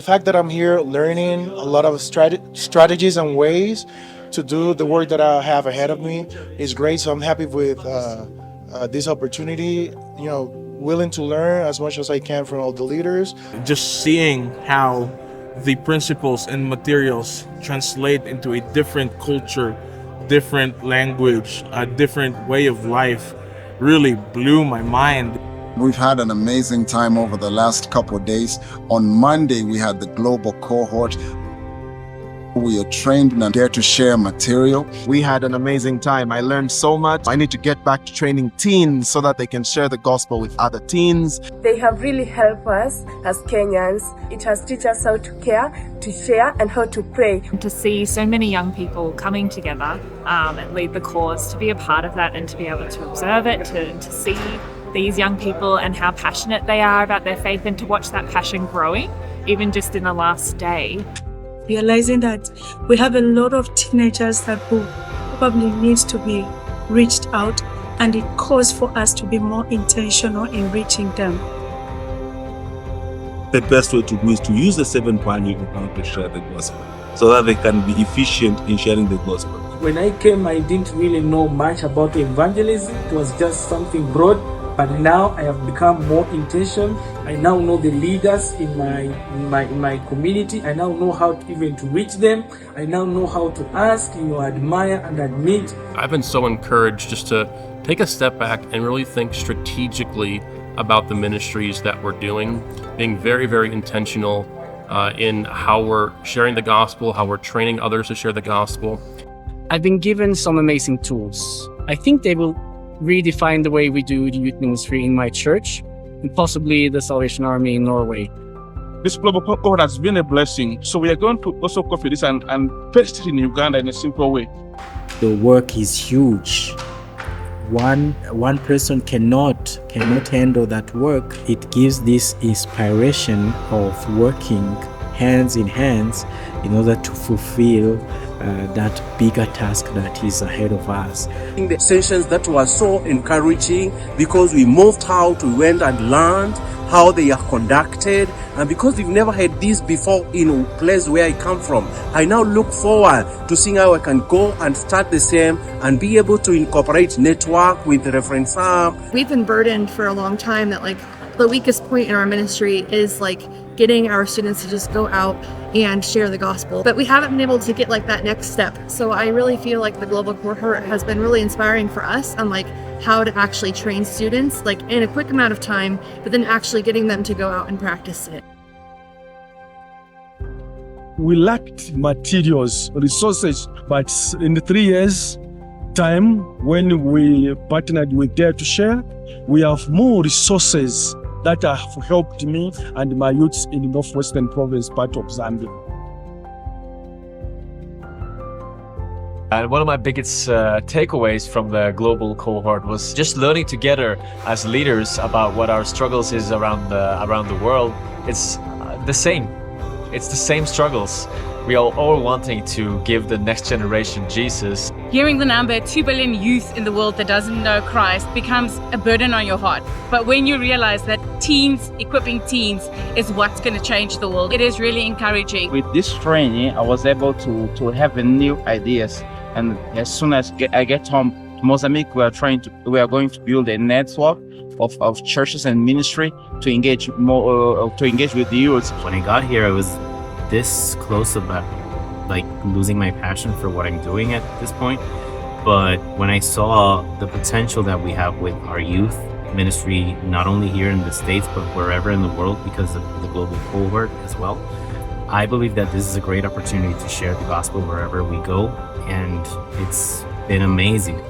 The fact that I'm here learning a lot of strategies and ways to do the work that I have ahead of me is great. So I'm happy with this opportunity. Willing to learn as much as I can from all the leaders. Just seeing how the principles and materials translate into a different culture, different language, a different way of life really blew my mind. We've had an amazing time over the last couple of days. On Monday, we had the global cohort. We are trained and dare to share material. We had an amazing time. I learned so much. I need to get back to training teens so that they can share the gospel with other teens. They have really helped us as Kenyans. It has taught us how to care, to share, and how to pray. To see so many young people coming together and lead the cause, to be a part of that and to be able to observe it, to see these young people and how passionate they are about their faith, and to watch that passion growing, even just in the last day. Realizing that we have a lot of teenagers that who probably needs to be reached out, and it calls for us to be more intentional in reaching them. The best way to do is to use the 7 values in how to share the gospel, so that they can be efficient in sharing the gospel. When I came, I didn't really know much about evangelism. It was just something broad. But now I have become more intentional. I now know the leaders in my community. I now know how to reach them. I now know how to ask, admire and admit. I've been so encouraged just to take a step back and really think strategically about the ministries that we're doing, being very, very intentional in how we're sharing the gospel, how we're training others to share the gospel. I've been given some amazing tools. I think they will redefine the way we do the youth ministry in my church and possibly the Salvation Army in Norway. This global cohort has been a blessing. So we are going to also copy this and paste it in Uganda in a simple way. The work is huge. One person cannot handle that work. It gives this inspiration of working hands in hands in order to fulfill that bigger task that is ahead of us. In the sessions that was so encouraging, because we moved out, we went and learned how they are conducted, and because we've never had this before in a place where I come from, I now look forward to seeing how I can go and start the same and be able to incorporate network with Reverend Sam. We've been burdened for a long time that the weakest point in our ministry is getting our students to just go out and share the gospel. But we haven't been able to get that next step. So I really feel like the Global Cohort has been really inspiring for us on how to actually train students in a quick amount of time, but then actually getting them to go out and practice it. We lacked materials, resources, but in the 3 years time when we partnered with Dare to Share, we have more resources that have helped me and my youths in the Northwestern Province part of Zambia. And one of my biggest takeaways from the global cohort was just learning together as leaders about what our struggles is around the world. It's the same. It's the same struggles. We are all wanting to give the next generation Jesus. Hearing the number 2 billion youth in the world that doesn't know Christ becomes a burden on your heart. But when you realize that equipping teens is what's going to change the world, it is really encouraging. With this training, I was able to have new ideas. And as soon as I get home to Mozambique, we are going to build a network of churches and ministry to engage with the youth. When I got here, I was this close about losing my passion for what I'm doing at this point. But when I saw the potential that we have with our youth ministry, not only here in the States, but wherever in the world because of the global cohort as well, I believe that this is a great opportunity to share the gospel wherever we go. And it's been amazing.